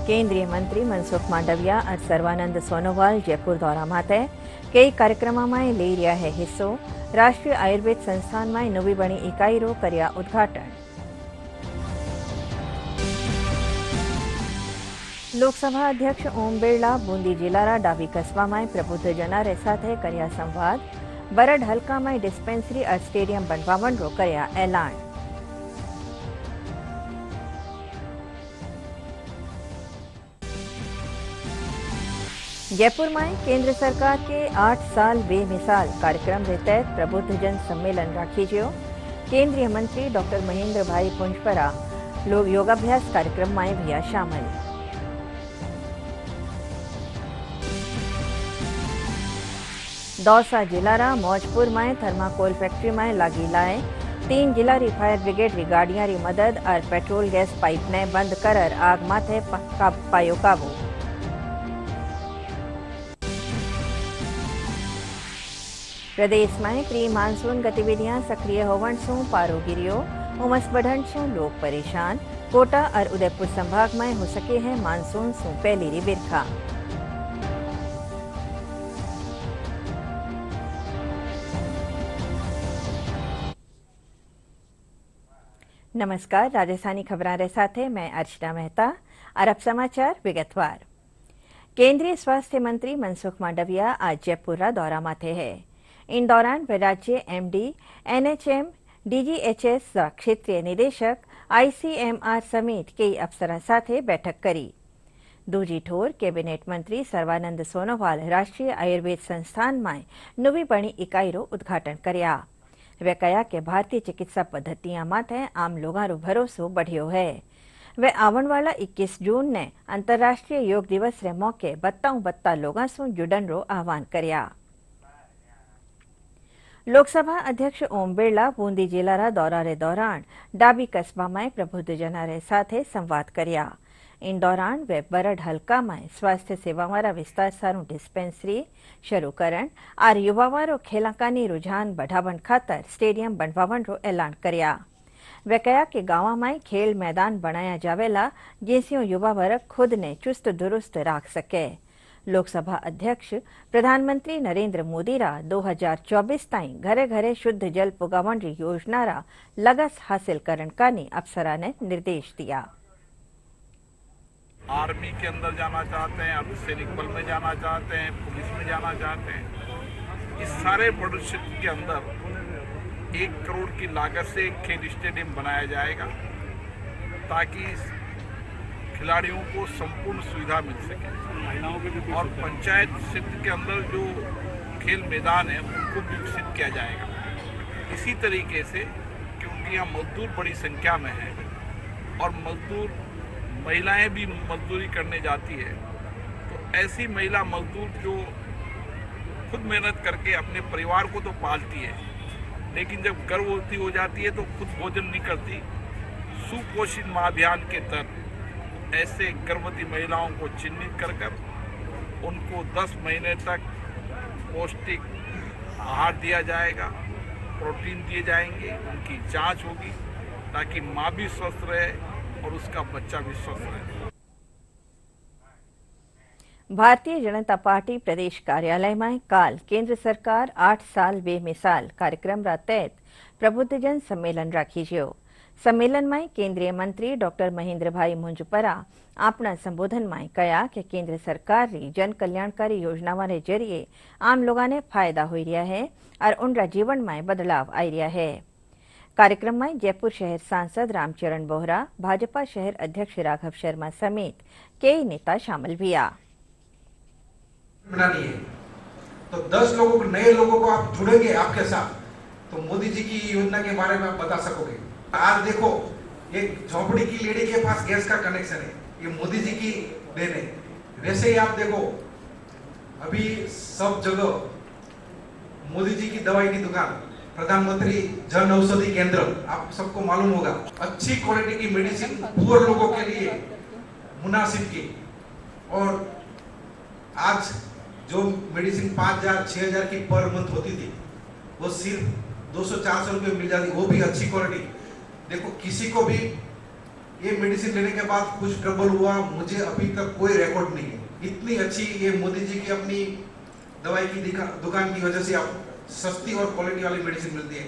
केंद्रीय मंत्री मनसुख मांडविया और सर्वानंद सोनोवाल जयपुर दौरा माटे कई कार्यक्रमों में ले रहा है हिस्सो। राष्ट्रीय आयुर्वेद संस्थान में नवी बनी इकाई रो कर्या उद्घाटन। लोकसभा अध्यक्ष ओम बिरला बूंदी जिला डाबी कस्बा में प्रबुद्ध जना रे साथे कर्या संवाद। बरड हल्का में डिस्पेंसरी और स्टेडियम बनवावण रो कर्या ऐलान। जयपुर में केंद्र सरकार के 8 साल बेमिसाल कार्यक्रम के तहत प्रबुद्ध जन सम्मेलन राखी जो। केंद्रीय मंत्री डॉक्टर महेंद्र भाई पुंजपरा लोग योगाभ्यास कार्यक्रम में भी शामिल। दौसा जिला मौजपुर में थर्माकोल फैक्ट्री में लागी लाए 3 जिला फायर ब्रिगेड री गाड़ियां री मदद और पेट्रोल गैस पाइप ने बंद कर आग माथे पायो काबू। प्रदेश में प्री मानसून गतिविधियां सक्रिय होवन सु पारो गिरियो। उमस बढ़न सु लोग परेशान। कोटा और उदयपुर संभाग में हो सके हैं मानसून सु पहली री बिरखा। नमस्कार, राजस्थानी खबरां रे साथे मैं अर्चना मेहता और अब समाचार विगतवार। केंद्रीय स्वास्थ्य मंत्री मनसुख मांडविया आज जयपुर रा दौरा माथे है। इन दौरान वे राज्य एमडी, एनएचएम, डीजीएचएस क्षेत्रीय निदेशक, आईसीएमआर समेत कई अफसरों साथे बैठक करी। दूजी ठोर कैबिनेट मंत्री सर्वानंद सोनोवाल राष्ट्रीय आयुर्वेद संस्थान में नवी बनी इकाई रो उद्घाटन कर्या। वे कहा कि भारतीय चिकित्सा पद्धतियां माथे आम लोगों रो भरोसो बढ़ियो है। वे आवन वाला 21 जून ने अंतर्राष्ट्रीय योग दिवस रे मौके बत्ता लोगों से जुड़न रो आह्वान कर्या। लोकसभा अध्यक्ष ओम बिरला बूंदी जिला दौरा रे दौरान डाबी कस्बा में प्रबुद्ध जना रे साथे संवाद कर्या। इन दौरान वे बरड हल्का में स्वास्थ्य सेवा वाला विस्तार सारू डिस्पेंसरी शुरू करन और युवाओं रो खेलाकानी रुझान बढ़ावन खातर स्टेडियम बनवावन रो ऐलान कर्या। वे कहा कि गाँव में खेल मैदान बनाया जावेला जिससे युवा वर्ग खुद ने चुस्त दुरुस्त राख सके। लोकसभा अध्यक्ष प्रधानमंत्री नरेंद्र मोदी रा 2024 ताई घरे घरे शुद्ध जल पुगावन री योजना रा लगस हासिल करन का अफसरा ने निर्देश दिया। आर्मी के अंदर जाना चाहते हैं, अर्धसैनिक बल में जाना चाहते हैं, पुलिस में जाना चाहते हैं, इस सारे भविष्य के अंदर 1 करोड़ की लागत से एक खेल स्टेडियम बनाया जाएगा ताकि खिलाड़ियों को संपूर्ण सुविधा मिल सके। और पंचायत क्षेत्र के अंदर जो खेल मैदान है उनको विकसित किया जाएगा। इसी तरीके से क्योंकि यहाँ मजदूर बड़ी संख्या में है और मजदूर महिलाएं भी मजदूरी करने जाती है, तो ऐसी महिला मजदूर जो खुद मेहनत करके अपने परिवार को तो पालती है, लेकिन जब गर्भवती हो जाती है तो खुद भोजन नहीं करती। सुपोषित माँ अभियान के तहत ऐसे गर्भवती महिलाओं को चिन्हित कर उनको 10 महीने तक पौष्टिक आहार दिया जाएगा, प्रोटीन दिए जाएंगे, उनकी जांच होगी ताकि माँ भी स्वस्थ रहे और उसका बच्चा भी स्वस्थ रहे। भारतीय जनता पार्टी प्रदेश कार्यालय में काल केंद्र सरकार 8 साल बेमिसाल कार्यक्रम रा तहत प्रबुद्ध जन सम्मेलन राखी जो। सम्मेलन में केंद्रीय मंत्री डॉक्टर महेंद्र भाई मुंजपरा अपना संबोधन में कहा कि केंद्र सरकार री जन कल्याणकारी योजनाओं के जरिए आम लोगों ने फायदा हो रहा है और उनका जीवन में बदलाव आ रहा है। कार्यक्रम में जयपुर शहर सांसद रामचरण बोहरा, भाजपा शहर अध्यक्ष राघव शर्मा समेत कई नेता शामिल हुआ। बनानी है तो 10 लोगों को, नए लोगों को आप जुड़ेंगे आपके साथ, तो मोदी जी की योजना के बारे में आप बता सकोगे। आज देखो, एक झोपड़ी की लेडी के पास गैस का कनेक्शन है, ये मोदी जी की देन है। वैसे ही आप देखो, अभी सब जगह मोदी जी की दवाई की दुकान, प्रधानमंत्री जन औषधि केंद्र, आप सबको मालूम होगा। अच्छी क्वालिटी की मेडिसिन पुअर लोगों के लिए मुनासिब की। और आज जो मेडिसिन 5,000 6,000 की पर मंथ होती थी, वो सिर्फ 200-400 रुपये मिल जाती, वो भी अच्छी क्वालिटी। देखो, किसी को भी ये मेडिसिन लेने के बाद कुछ ट्रबल हुआ, मुझे अभी तक कोई रिकॉर्ड नहीं है। इतनी अच्छी ये मोदी जी की अपनी दवाई की दुकान की वजह से आप सस्ती और क्वालिटी वाली मेडिसिन मिलती है।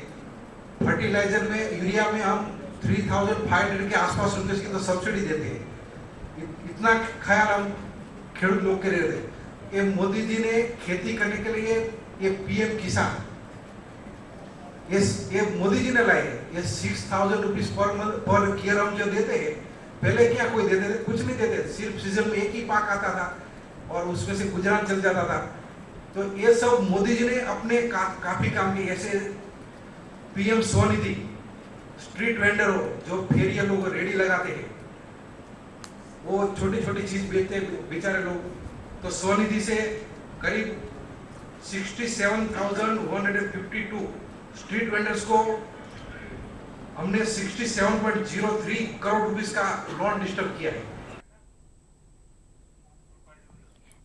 फर्टिलाइजर में, यूरिया में हम 3500 के आसपास रुपए की तो सब्सिडी देते हैं। इतना ख्याल हम खेडूत लोग के रहे थे। ये मोदी जी ने खेती करने के लिए ये पीएम किसान, ये मोदी जी ने लाए। ये 6000 rupees per month per year हम जो देते हैं, पहले क्या कोई देते थे? कुछ नहीं देते, सिर्फ सीजन में एक ही पाक आता था और उसमें से गुजरात चल जाता था। तो ये सब मोदी जी ने अपने काफी काम किए। ऐसे पीएम स्वनिधि, स्ट्रीट वेंडर हो जो फेरिया लोग रेडी लगाते हैं, वो छोटी छोटी चीज बेचते हैं बेचारे लोग, तो स्वनिधि से करीब 67,152 स्ट्रीट वेंडर्स को हमने 67.03 करोड़ रुपीस का लोन डिस्टर्ब किया है।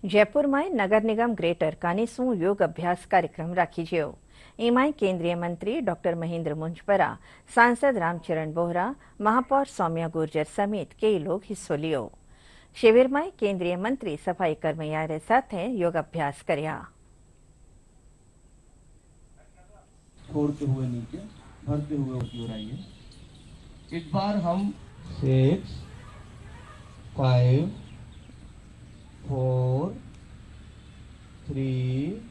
जयपुर में नगर निगम ग्रेटर कानीसू योग अभ्यास कार्यक्रम राखी जो एमाय केंद्रीय मंत्री डॉक्टर महेंद्र मुंजपरा, सांसद रामचरण बोहरा, महापौर सौम्या गुर्जर समेत कई लोग हिस्सों लियो। शिविर में केंद्रीय मंत्री सफाई कर्मचारी साथ योग अभ्यास कर्या। छोड़ते हुए नीचे, भरते हुए ऊपर ओर आइए। एक बार हम 6, 5, 4, 3,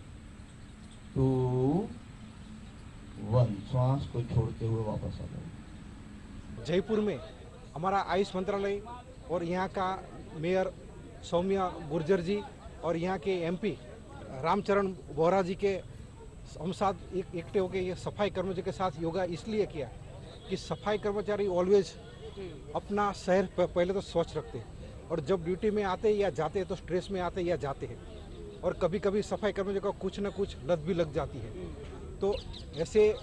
2, 1 श्वास को छोड़ते हुए वापस आ जाए। जयपुर में हमारा आयुष मंत्रालय और यहाँ का मेयर सौम्या गुर्जर जी और यहाँ के एमपी रामचरण बोहरा जी के हम साथ इकट्ठे होकर ये सफाई कर्मचारी के साथ योगा इसलिए किया कि सफाई कर्मचारी ऑलवेज अपना शहर पहले तो स्वच्छ रखते हैं और जब ड्यूटी में आते या जाते हैं तो स्ट्रेस में आते या जाते हैं और कभी कभी सफाई कर्मचारी को कुछ न कुछ लत भी लग जाती है। तो ऐसे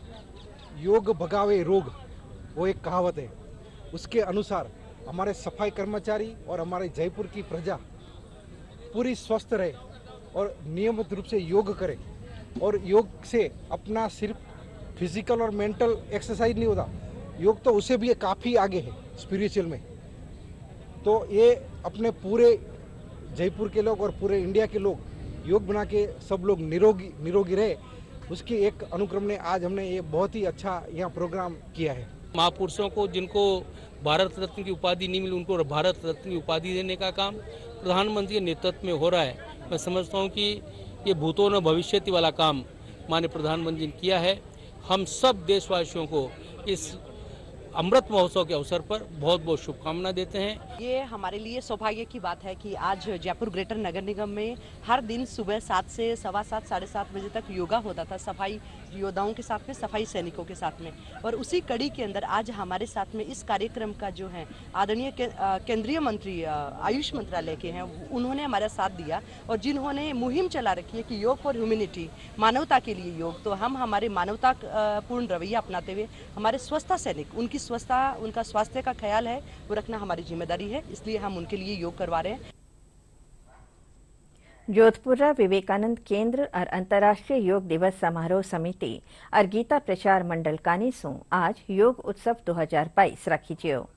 योग भगावे रोग, वो एक कहावत है, उसके अनुसार हमारे सफाई कर्मचारी और हमारे जयपुर की प्रजा पूरी स्वस्थ रहे और नियमित रूप से योग करे। और योग से अपना सिर्फ फिजिकल और मेंटल एक्सरसाइज नहीं होता, योग तो उससे भी काफ़ी आगे है स्पिरिचुअल में। तो ये अपने पूरे जयपुर के लोग और पूरे इंडिया के लोग योग बना के सब लोग निरोगी रहे, उसकी एक अनुक्रम ने आज हमने ये बहुत ही अच्छा यहाँ प्रोग्राम किया है। महापुरुषों को जिनको भारत रत्न की उपाधि नहीं मिली, उनको भारत रत्न की उपाधि देने का काम प्रधानमंत्री के नेतृत्व में हो रहा है। मैं समझता हूँ कि ये भूतों न भविष्यति वाला काम माननीय प्रधानमंत्री ने किया है। हम सब देशवासियों को इस अमृत महोत्सव के अवसर पर बहुत बहुत शुभकामना देते हैं। ये हमारे लिए सौभाग्य की बात है कि आज जयपुर ग्रेटर नगर निगम में हर दिन सुबह 7 से 7:15, 7:30 बजे तक योगा होता था, सफाई योद्धाओं के साथ में, सफाई सैनिकों के साथ में। और उसी कड़ी के अंदर आज हमारे साथ में इस कार्यक्रम का जो है आदरणीय केंद्रीय मंत्री आयुष मंत्रालय के हैं, उन्होंने हमारा साथ दिया और जिन्होंने मुहिम चला रखी है कि योग फॉर ह्यूमैनिटी, मानवता के लिए योग। तो हम हमारे मानवता पूर्ण रवैया अपनाते हुए हमारे स्वच्छता सैनिक, उनकी स्वच्छता, उनका स्वास्थ्य का ख्याल है वो रखना हमारी जिम्मेदारी है, इसलिए हम उनके लिए योग करवा रहे हैं। जोधपुर विवेकानंद केंद्र और अंतर्राष्ट्रीय योग दिवस समारोह समिति और गीता प्रचार मंडल कानीसू आज योग उत्सव 2022 रखी जियो।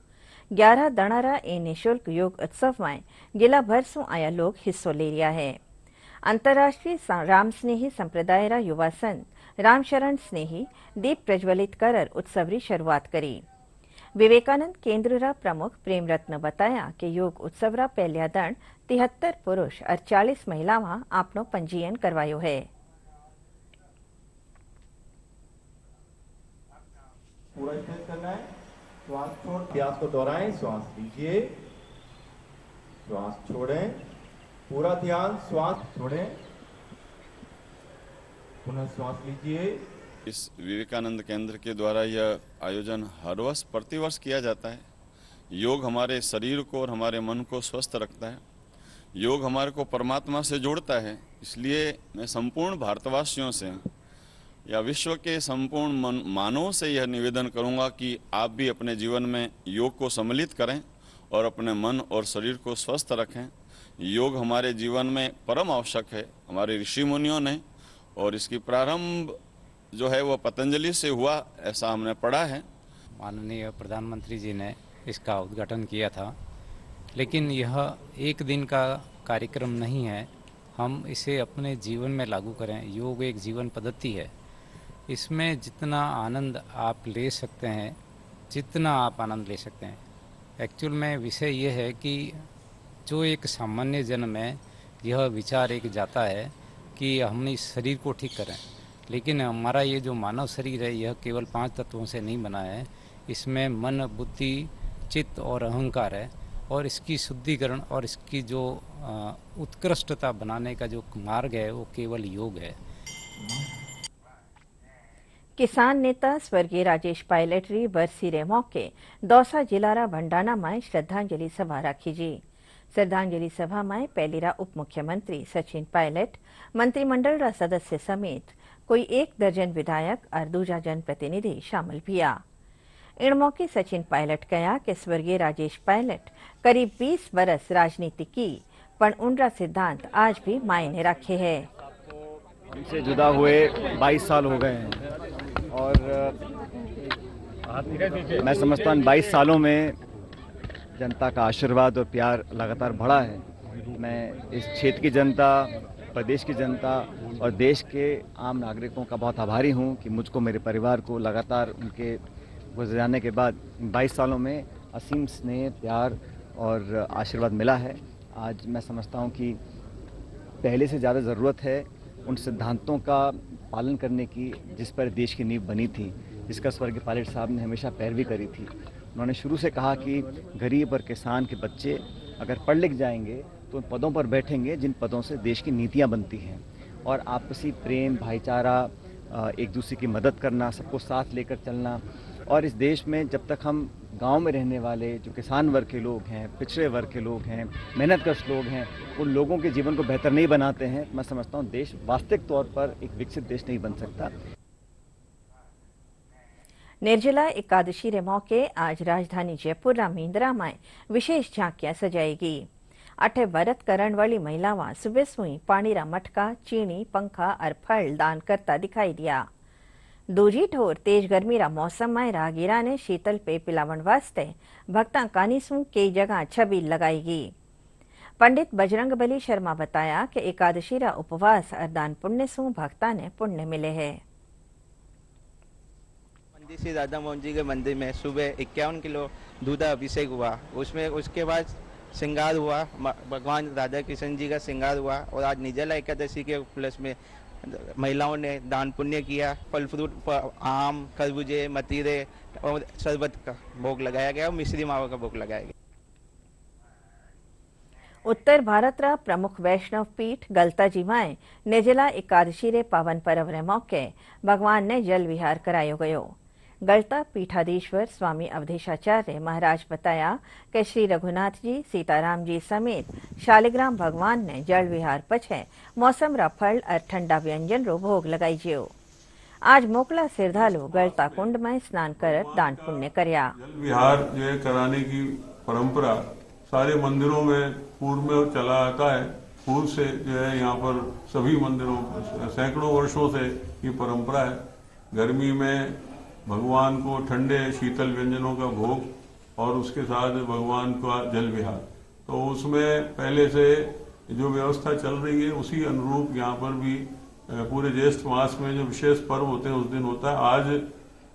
11 दणारा ए निःशुल्क योग उत्सव में जिला भर से आया लोग हिस्सों ले लिया है। अंतर्राष्ट्रीय राम स्नेही संप्रदाय रा युवा संत रामशरण स्नेही दीप प्रज्वलित कर उत्सव री शुरुआत करी। विवेकानंद केंद्र रा प्रमुख प्रेम रत्न बताया कि योग उत्सव रा पहला दण 73 पुरुष और 40 महिला में आपनो पंजीयन करवायो है। पूरा स्ट्रेच करना है, श्वास छोड़, अभ्यास को दोहराएं, श्वास लीजिए, श्वास छोड़ें, पूरा ध्यान, श्वास छोड़ें, पुनः श्वास लीजिए। इस विवेकानंद केंद्र के द्वारा यह आयोजन हर वर्ष प्रतिवर्ष किया जाता है। योग हमारे शरीर को और हमारे मन को स्वस्थ रखता है। योग हमारे को परमात्मा से जोड़ता है। इसलिए मैं संपूर्ण भारतवासियों से या विश्व के संपूर्ण मानवों से यह निवेदन करूंगा कि आप भी अपने जीवन में योग को सम्मिलित करें और अपने मन और शरीर को स्वस्थ रखें। योग हमारे जीवन में परम आवश्यक है, हमारे ऋषि मुनियों ने, और इसकी प्रारंभ जो है वो पतंजलि से हुआ, ऐसा हमने पढ़ा है। माननीय प्रधानमंत्री जी ने इसका उद्घाटन किया था। लेकिन यह एक दिन का कार्यक्रम नहीं है, हम इसे अपने जीवन में लागू करें। योग एक जीवन पद्धति है, इसमें जितना आनंद आप ले सकते हैं, जितना आप आनंद ले सकते हैं। एक्चुअल में विषय यह है कि जो एक सामान्य जन में यह विचार एक जाता है कि हमने इस शरीर को ठीक करें, लेकिन हमारा ये जो मानव शरीर है यह केवल 5 तत्वों से नहीं बना है। इसमें मन, बुद्धि, चित्त और अहंकार है, और इसकी शुद्धिकरण और इसकी जो उत्कृष्टता बनाने का जो मार्ग है वो केवल योग है। किसान नेता स्वर्गीय राजेश पायलट री बरसी रे मौके दौसा जिलारा भंडाना में श्रद्धांजलि सभा राखी जी। श्रद्धांजलि सभा में पहलीरा उप मुख्यमंत्री सचिन पायलट, मंत्रिमंडल रा सदस्य समेत कोई 1 दर्जन विधायक और दूजा जनप्रतिनिधि शामिल किया। इन मौके सचिन पायलट कहा कि स्वर्गीय राजेश पायलट करीब 20 बरस राजनीति की, पर उनका सिद्धांत आज भी मायने रखे है। हमसे जुदा हुए 22 साल हो गए हैं और मैं समझता हूँ 22 सालों में जनता का आशीर्वाद और प्यार लगातार बढ़ा है। मैं इस क्षेत्र की जनता, प्रदेश की जनता और देश के आम नागरिकों का बहुत आभारी हूँ कि मुझको, मेरे परिवार को लगातार उनके गुजर जाने के बाद 22 सालों में असीम स्नेह, प्यार और आशीर्वाद मिला है। आज मैं समझता हूँ कि पहले से ज़्यादा ज़रूरत है उन सिद्धांतों का पालन करने की जिस पर देश की नींव बनी थी, जिसका स्वर्गीय पायलट साहब ने हमेशा पैरवी करी थी। उन्होंने शुरू से कहा कि गरीब और किसान के बच्चे अगर पढ़ लिख जाएंगे तो उन पदों पर बैठेंगे जिन पदों से देश की नीतियाँ बनती हैं, और आपसी प्रेम, भाईचारा, एक दूसरे की मदद करना, सबको साथ लेकर चलना। और इस देश में जब तक हम गांव में रहने वाले जो किसान वर्ग के लोग हैं, पिछड़े वर्ग के लोग हैं, मेहनतकश लोग हैं, उन लोगों के जीवन को बेहतर नहीं बनाते हैं, मैं समझता हूँ देश वास्तविक तौर पर एक विकसित देश नहीं बन सकता। निर्जला एकादशी रे मौके आज राजधानी जयपुर रा मींदरा में विशेष झांकियां सजाएगी। अठे व्रत करण वाली महिलावां सुबह सुई पानी रा मटका, चीनी, पंखा और फल दान करता दिखाई दिया। दूजी ठोर तेज गर्मी रा मौसम में राहगीरा ने शीतल पे पिलावण वास्ते भक्ता कानीसू कई जगह छबील लगाएगी। पंडित बजरंग बली शर्मा बताया कि एकादशी रा उपवास और दान पुण्य सु भक्ता ने पुण्य मिले है। मंदिर श्री राधा मोहन जी के मंदिर में सुबह 51 किलो दूध अभिषेक हुआ, उसमें उसके बाद श्रृंगार हुआ, भगवान राधा कृष्ण जी का श्रृंगार हुआ। और आज निर्जला एकादशी के उपलक्ष्य में महिलाओं ने दान पुण्य किया। फल फ्रूट, आम, खरबूजे, मतीरे और शरबत का भोग लगाया गया और मिश्री मावा का भोग लगाया गया। उत्तर भारत रा प्रमुख वैष्णव पीठ गलताजी में निर्जला एकादशी रे पावन पर्व रे मौके भगवान ने जल विहार करायो गयो। गलता पीठाधीश्वर स्वामी अवधेशाचार्य महाराज बताया कि श्री रघुनाथ जी, सीताराम जी समेत शालिग्राम भगवान ने जल विहार पछे मौसम रा फल और ठंडा व्यंजन रो भोग लगाई जियो। आज मोकला श्रद्धालु गलता कुंड में स्नान कर दान पुण्य करया। जल विहार जो है कराने की परंपरा सारे मंदिरों में पूर्व में चला आता है। पूर्व से जो है यहाँ पर सभी मंदिरों सैकड़ों वर्षों से ये परंपरा है। गर्मी में भगवान को ठंडे शीतल व्यंजनों का भोग और उसके साथ भगवान का जल विहार, तो उसमें पहले से जो व्यवस्था चल रही है उसी अनुरूप यहाँ पर भी पूरे ज्येष्ठ मास में जो विशेष पर्व होते हैं उस दिन होता है। आज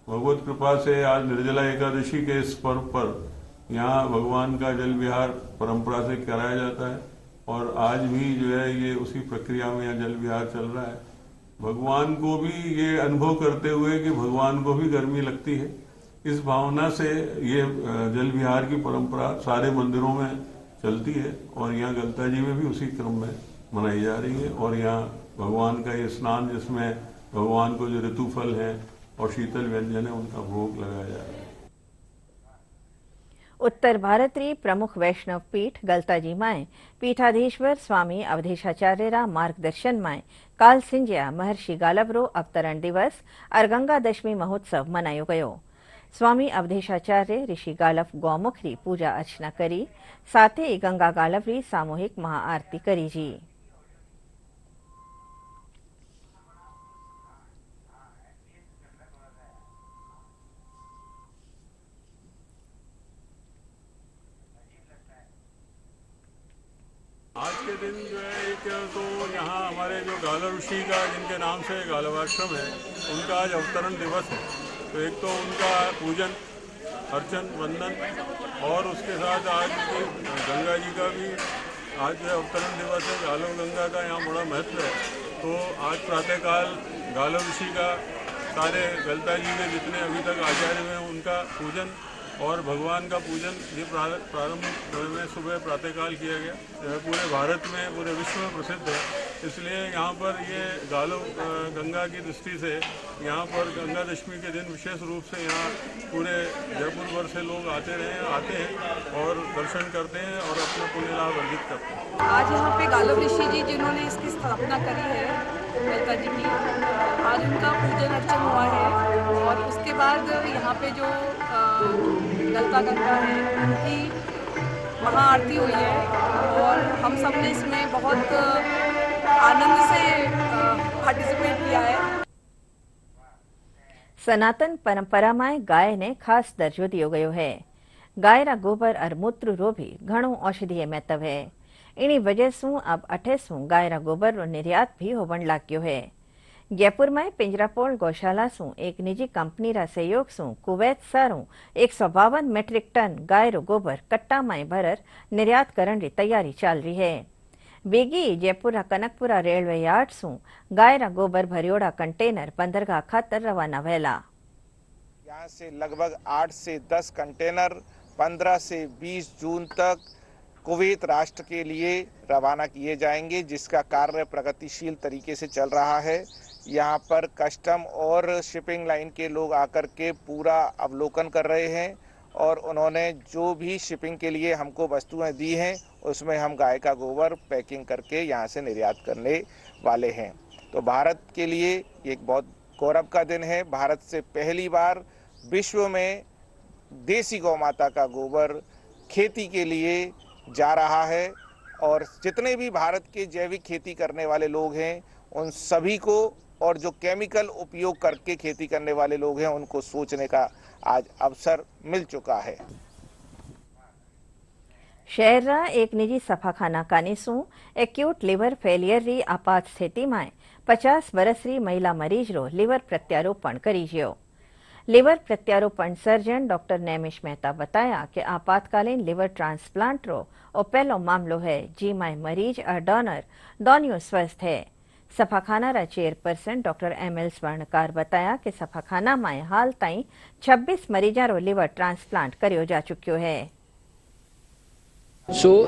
भगवत कृपा से आज निर्जला एकादशी के इस पर्व पर यहाँ भगवान का जल विहार परंपरा से कराया जाता है और आज भी जो है ये उसी प्रक्रिया में यहाँ जल विहार चल रहा है। भगवान को भी ये अनुभव करते हुए कि भगवान को भी गर्मी लगती है, इस भावना से ये जल विहार की परंपरा सारे मंदिरों में चलती है और यहाँ गलता जी में भी उसी क्रम में मनाई जा रही है। और यहाँ भगवान का ये स्नान जिसमें भगवान को जो ऋतुफल है और शीतल व्यंजन है उनका भोग लगाया जा रहा है। उत्तर भारतीय प्रमुख वैष्णव पीठ गलताजी में पीठाधीश्वर स्वामी अवधेशाचार्य रा मार्गदर्शन में काल सिंजिया महर्षि गालव रो अवतरण दिवस और गंगा दशमी महोत्सव मनायो गयो। स्वामी अवधेशाचार्य ऋषि गालव गौमुख री पूजा अर्चना करी, साथ ही गंगा गालव री सामूहिक महाआरती करी जी। के दिन जो है एक तो यहाँ हमारे जो गालव ऋषि का जिनके नाम से गालवाश्रम है उनका आज अवतरण दिवस है। तो एक तो उनका पूजन अर्चन वंदन और उसके साथ आज गंगा जी का भी आज जो अवतरण दिवस है। गालव गंगा का यहाँ बड़ा महत्व है। तो आज प्रातःकाल गालव ऋषि का सारे गलता जी के जितने अभी तक आचार्य हैं उनका पूजन और भगवान का पूजन ये प्रारंभ में सुबह प्रातःकाल किया गया। पूरे भारत में पूरे विश्व में प्रसिद्ध है। इसलिए यहाँ पर ये गालव गंगा की दृष्टि से यहाँ पर गंगा दशमी के दिन विशेष रूप से यहाँ पूरे जयपुर भर से लोग आते हैं और दर्शन करते हैं और अपना पुण्य लाभ अर्जित करते हैं। आज यहाँ पे गालव ऋषि जी जिन्होंने इसकी स्थापना करी है गलता जी की, आज उनका पूजन अर्चन हुआ है और उसके बाद यहाँ पे जो गलता गंगा है उनकी महाआरती हुई है और हम सब ने इसमें बहुत आनंद से पार्टिसिपेट किया है। સનાતન પરંપરામાં ગાયને ખાસ દરજ્જો દિયો ગયો है। ગાયના गोबर और मूत्र रो भी घणो औषधीय महत्व है। इनी वजह सु अब 28 गायना गोबर रो निर्यात भी होवन लाग्यो है। जयपुर में पिंजरापोल गौशाला सु एक निजी कंपनी रा सहयोग सु कुवैत सारू 152 मेट्रिक टन गाय रो गोबर कट्टा में भरर निर्यात करने की तैयारी चल रही है। बेगी जयपुर कनकपुरा रेलवे यार्ड सु गायरा गोबर भरियोड़ा कंटेनर बंदरगाह खातर रवाना वेला। यहाँ से लगभग 8 से 10 कंटेनर 15 से 20 जून तक कुवैत राष्ट्र के लिए रवाना किए जाएंगे, जिसका कार्य प्रगतिशील तरीके से चल रहा है। यहाँ पर कस्टम और शिपिंग लाइन के लोग आकर के पूरा अवलोकन कर रहे हैं और उन्होंने जो भी शिपिंग के लिए हमको वस्तुएं दी हैं उसमें हम गाय का गोबर पैकिंग करके यहाँ से निर्यात करने वाले हैं। तो भारत के लिए एक बहुत गौरव का दिन है। भारत से पहली बार विश्व में देसी गौ माता का गोबर खेती के लिए जा रहा है और जितने भी भारत के जैविक खेती करने वाले लोग हैं उन सभी को और जो केमिकल उपयोग करके खेती करने वाले लोग हैं उनको सोचने का आज अवसर मिल चुका है। शहर रा एक निजी सफाखाना कानीसू एक्यूट लिवर फेलियर री आपात स्थिति में 50 वर्ष री महिला मरीज रो लिवर प्रत्यारोपण करी जियो। लिवर प्रत्यारोपण सर्जन डॉक्टर नैमिष मेहता बताया कि आपातकालीन लिवर ट्रांसप्लांट रो ओ पहलो मामलो है जी में मरीज और डोनर दोनों स्वस्थ है। सफाखाना रा चेयरपर्सन डॉक्टर ML स्वर्णकार बताया कि सफाखाना में हाल ताई 26 मरीजा रो लिवर ट्रांसप्लांट करियो जा चुक्यो है।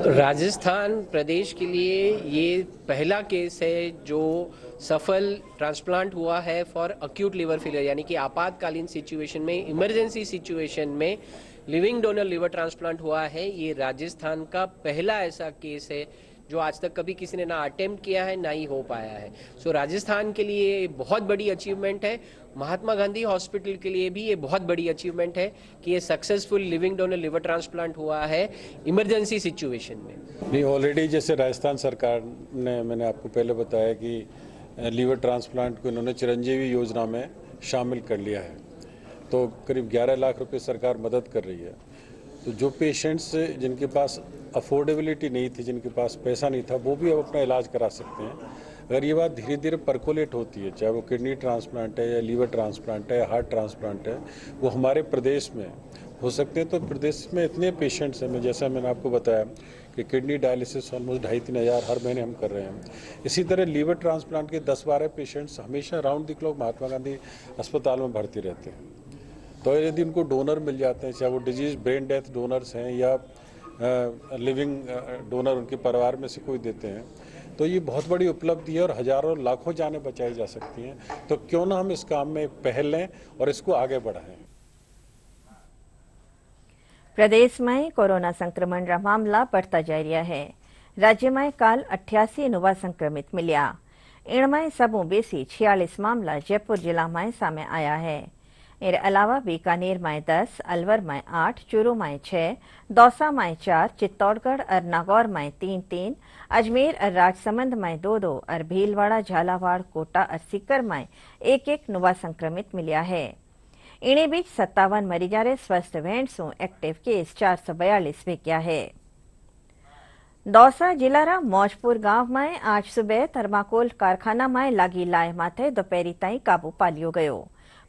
राजस्थान प्रदेश के लिए ये पहला केस है जो सफल ट्रांसप्लांट हुआ है फॉर अक्यूट लिवर फेलियर, यानी कि आपातकालीन सिचुएशन में, इमरजेंसी सिचुएशन में लिविंग डोनर लिवर ट्रांसप्लांट हुआ है। ये राजस्थान का पहला ऐसा केस है जो आज तक कभी किसी ने ना अटेम्प्ट किया है ना ही हो पाया है। राजस्थान के लिए बहुत बड़ी अचीवमेंट है। महात्मा गांधी हॉस्पिटल के लिए भी ये बहुत बड़ी अचीवमेंट है कि ये successful living donor liver transplant हुआ है इमरजेंसी सिचुएशन में। नहीं, ऑलरेडी जैसे राजस्थान सरकार ने, मैंने आपको पहले बताया कि लीवर ट्रांसप्लांट को इन्होंने चिरंजीवी योजना में शामिल कर लिया है, तो करीब 11 लाख रुपए सरकार मदद कर रही है। तो जो पेशेंट्स जिनके पास अफोर्डेबिलिटी नहीं थी, जिनके पास पैसा नहीं था, वो भी अब अपना इलाज करा सकते हैं। अगर ये बात धीरे धीरे परकोलेट होती है, चाहे वो किडनी ट्रांसप्लांट है या लीवर ट्रांसप्लांट है या हार्ट ट्रांसप्लांट है, वो हमारे प्रदेश में हो सकते हैं। तो प्रदेश में इतने पेशेंट्स हैं, जैसा मैंने आपको बताया कि किडनी डायलिसिस ऑलमोस्ट 2,5-3 हज़ार हर महीने हम कर रहे हैं। इसी तरह लीवर ट्रांसप्लांट के 10-12 पेशेंट्स हमेशा round the clock Mahatma Gandhi अस्पताल में भर्ती रहते हैं। तो यदि उनको डोनर मिल जाते हैं, चाहे वो डिजीज ब्रेन डेथ डोनर्स हैं या लिविंग डोनर उनके परिवार में से कोई देते हैं, तो ये बहुत बड़ी उपलब्धि है और हजारों लाखों जानें बचाई जा सकती हैं। तो क्यों ना हम इस काम में पहल लें और इसको आगे बढ़ाएं। प्रदेश में कोरोना संक्रमण का मामला बढ़ता जा रहा है। राज्य में काल 88 नवा संक्रमित मिलिया। इनमें सबू बेसी 46 मामला जयपुर जिला में सामे आया है। इन अलावा बीकानेर में 10, अलवर में 8, चूरू में 6, दौसा में 4, चित्तौड़गढ़ और नागौर में 3-3, अजमेर और राजसमंद में 2-2 और भीलवाड़ा, झालावाड़, कोटा और सीकर में 1-1 नवा संक्रमित मिलिया है। इन्हीं बीच 57 मरीजा रे स्वस्थ वेण सु एक्टिव केस 442 विक्या है। दौसा जिलारा मौजपुर गांव में आज सुबह थर्माकोल कारखाना में लागी लाय माथे दोपहरी ताई काबू पालियो गयो।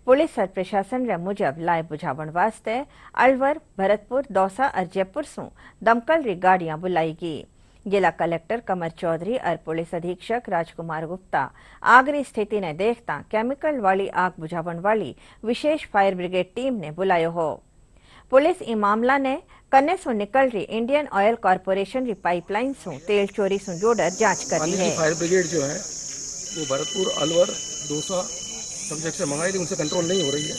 पुलिस और प्रशासन रे मुजब लाय बुझावण वास्ते अलवर, भरतपुर, दौसा और जयपुर सु दमकल री गाड़ियां बुलाई गई। जिला कलेक्टर कमर चौधरी और पुलिस अधीक्षक राजकुमार गुप्ता आग री स्थिति ने देखता केमिकल वाली आग बुझावण वाली विशेष फायर ब्रिगेड टीम ने बुलायो हो। पुलिस ई मामला ने कन्ने सु निकल रही इंडियन ऑयल कॉरपोरेशन री पाइपलाइन सु तेल चोरी सु जोड़र जांच कर रही है। फायर ब्रिगेड जो है वो भरतपुर, अलवर, दौसा सब जगह से मंगाई थी, उनसे कंट्रोल नहीं हो रही है।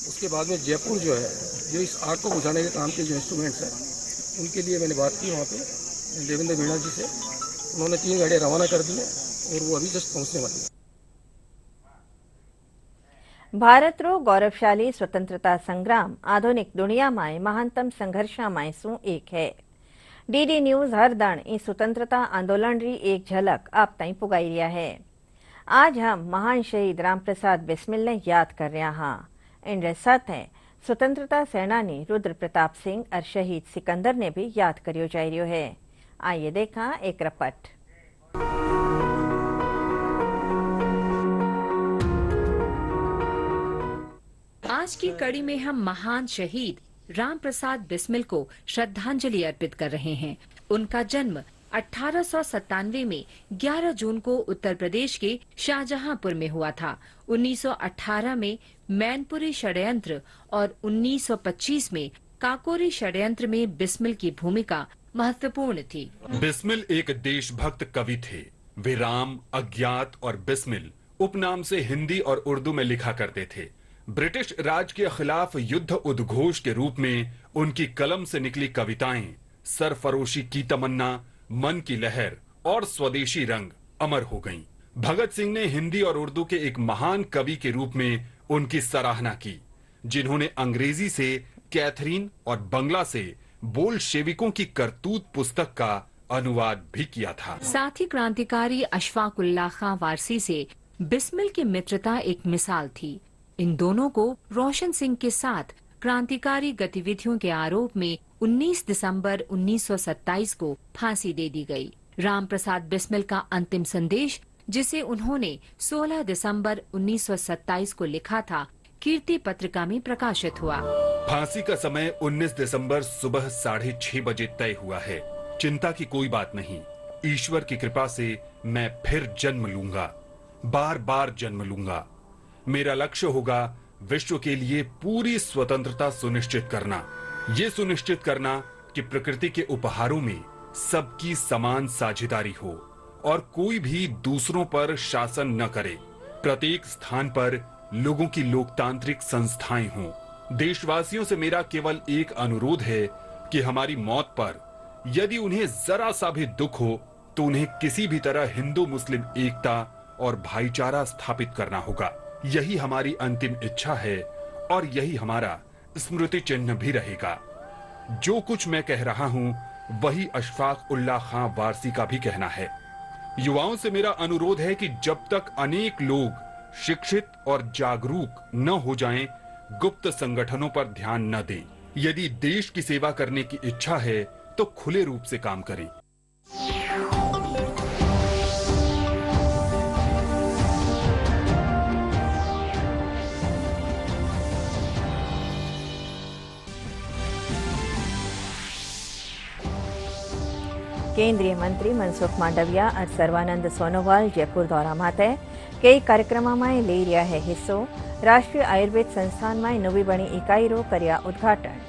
उसके बाद में जयपुर जो है, जो इस आग को बुझाने के काम के जो इंस्ट्रूमेंट्स हैं उनके लिए मैंने बात की वहाँ पे देवेंद्र मीणा जी से। उन्होंने 3 गाड़ियाँ रवाना कर दी हैं और वो अभी जस्ट पहुँचने वाली है। भारत रो गौरवशाली स्वतंत्रता संग्राम आधुनिक दुनिया में महानतम संघर्षा में सु एक है। डीडी न्यूज हर दण ई स्वतंत्रता आंदोलन री एक झलक आप तई पुगाई रिया है। आज हम महान शहीद रामप्रसाद बिस्मिल ने याद कर रहा हाँ। इन साथ है स्वतंत्रता सेनानी रुद्र प्रताप सिंह और शहीद सिकंदर ने भी याद करियो जा रियो है। आइए देखा एक रपट। आज की कड़ी में हम महान शहीद रामप्रसाद बिस्मिल को श्रद्धांजलि अर्पित कर रहे हैं। उनका जन्म 1897 में 11 जून को उत्तर प्रदेश के शाहजहांपुर में हुआ था। 1918 में मैनपुरी षड्यंत्र और 1925 में काकोरी षड्यंत्र में बिस्मिल की भूमिका महत्वपूर्ण थी। बिस्मिल एक देशभक्त कवि थे। वे राम, अज्ञात और बिस्मिल उपनाम से हिंदी और उर्दू में लिखा करते थे। ब्रिटिश राज के खिलाफ युद्ध उद्घोष के रूप में उनकी कलम से निकली कविताएं सरफरोशी की तमन्ना, मन की लहर और स्वदेशी रंग अमर हो गईं। भगत सिंह ने हिंदी और उर्दू के एक महान कवि के रूप में उनकी सराहना की, जिन्होंने अंग्रेजी से कैथरीन और बंगला से बोल्शेविकों की करतूत पुस्तक का अनुवाद भी किया था। साथ ही क्रांतिकारी अशफाक उल्लाह खां वारसी से बिस्मिल की मित्रता एक मिसाल थी। इन दोनों को रोशन सिंह के साथ क्रांतिकारी गतिविधियों के आरोप में 19 दिसंबर 1927 को फांसी दे दी गई। रामप्रसाद बिस्मिल का अंतिम संदेश, जिसे उन्होंने 16 दिसंबर 1927 को लिखा था, कीर्ति पत्रिका में प्रकाशित हुआ। फांसी का समय 19 दिसंबर सुबह 6:30 बजे तय हुआ है। चिंता की कोई बात नहीं। ईश्वर की कृपा से मैं फिर जन्म लूंगा, बार बार जन्म लूंगा। मेरा लक्ष्य होगा विश्व के लिए पूरी स्वतंत्रता सुनिश्चित करना। ये सुनिश्चित करना कि प्रकृति के उपहारों में सबकी समान साझेदारी हो और कोई भी दूसरों पर शासन न करे। प्रत्येक स्थान पर लोगों की लोकतांत्रिक संस्थाएं हों। देशवासियों से मेरा केवल एक अनुरोध है कि हमारी मौत पर यदि उन्हें जरा सा भी दुख हो तो उन्हें किसी भी तरह हिंदू मुस्लिम एकता और भाईचारा स्थापित करना होगा। यही हमारी अंतिम इच्छा है और यही हमारा स्मृति चिन्ह भी रहेगा। जो कुछ मैं कह रहा हूं वही अशफाक उल्लाह खां वारसी का भी कहना है। युवाओं से मेरा अनुरोध है कि जब तक अनेक लोग शिक्षित और जागरूक न हो जाएं, गुप्त संगठनों पर ध्यान न दें। यदि देश की सेवा करने की इच्छा है तो खुले रूप से काम करें। केंद्रीय मंत्री मनसुख मांडविया और सर्वानंद सोनोवाल जयपुर दौरा माते कई कार्यक्रमों में ले रहा है हिस्सो। राष्ट्रीय आयुर्वेद संस्थान में नवी बनी इकाई रो कर्या उद्घाटन।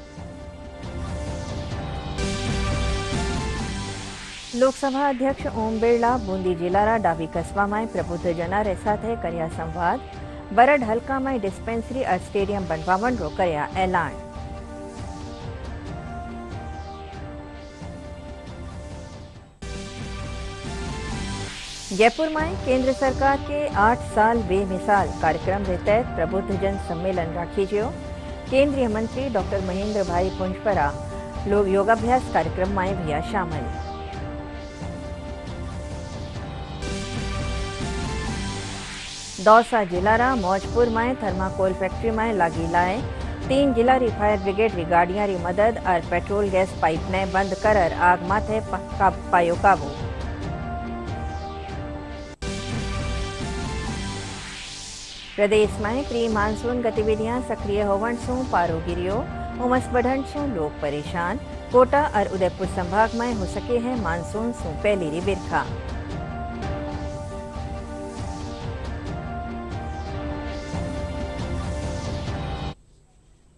लोकसभा अध्यक्ष ओम बिरला बूंदी जिलारा डाबी कस्बा में प्रबुद्ध जना रे साथे कर्या संवाद। बरड हल्का में डिस्पेंसरी और स्टेडियम बनवावण रो कर्या ऐलान। जयपुर में केंद्र सरकार के 8 साल बेमिसाल कार्यक्रम के तहत प्रबुद्ध जन सम्मेलन राखी जो। केंद्रीय मंत्री डॉक्टर महेंद्र भाई पुंजपरा लोग योगाभ्यास कार्यक्रम में भी शामिल। दौसा जिलारा मौजपुर में थर्माकोल फैक्ट्री में लागी लाए तीन जिला री फायर ब्रिगेड री गाड़ियां री मदद और पेट्रोल गैस पाइप ने बंद कर आग माथे पायो काबू। प्रदेश में प्री मानसून गतिविधियां सक्रिय होवन सु पारो गिरियो, उमस बढ़न सु लोग परेशान। कोटा और उदयपुर संभाग में हो सके हैं मानसून सु पहली री बिरखा।